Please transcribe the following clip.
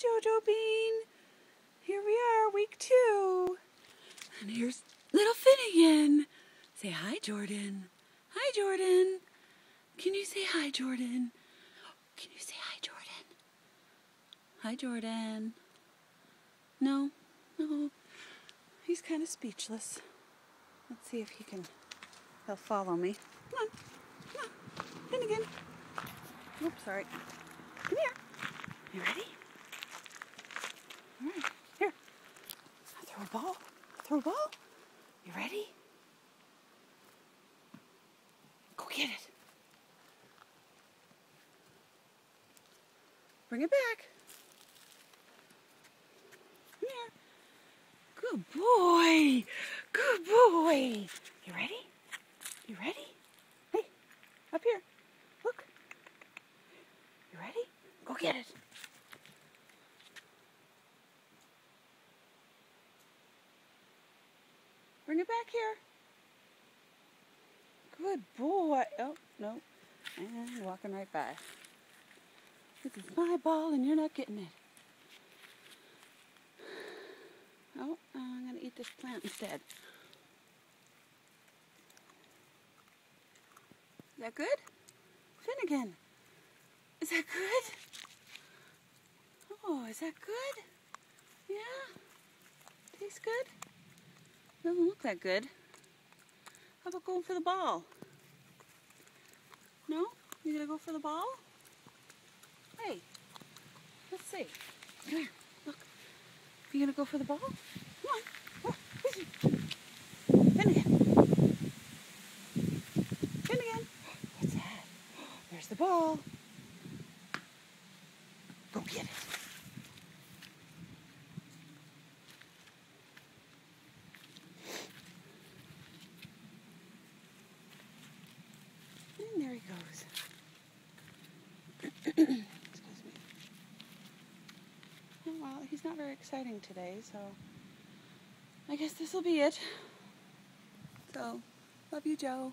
Jojo Bean. Here we are, week 2. And here's little Finnegan. Say hi, Jordan. Hi, Jordan. Can you say hi, Jordan? Can you say hi, Jordan? Hi, Jordan. No, no. He's kind of speechless. Let's see if he'll follow me. Come on, come on. Finnegan. Oops, sorry. Come here. You ready? All right, here. Throw a ball. Throw a ball. You ready? Go get it. Bring it back. Come here. Good boy. Good boy. You ready? You ready? Hey, up here. Look. You ready? Go get it. Bring it back here. Good boy. Oh, no. And walking right by. This is my ball and you're not getting it. Oh, I'm going to eat this plant instead. Is that good? Finnegan, is that good? Oh, is that good? Yeah? Tastes good? Doesn't look that good. How about going for the ball? No? You gonna go for the ball? Hey, let's see. Come here, look. You gonna go for the ball? Come on. Oh, Finnegan. Finnegan. What's that? There's the ball. Go get it. And there he goes. Excuse me. Oh, well, he's not very exciting today, so I guess this will be it. So, love you, Joe.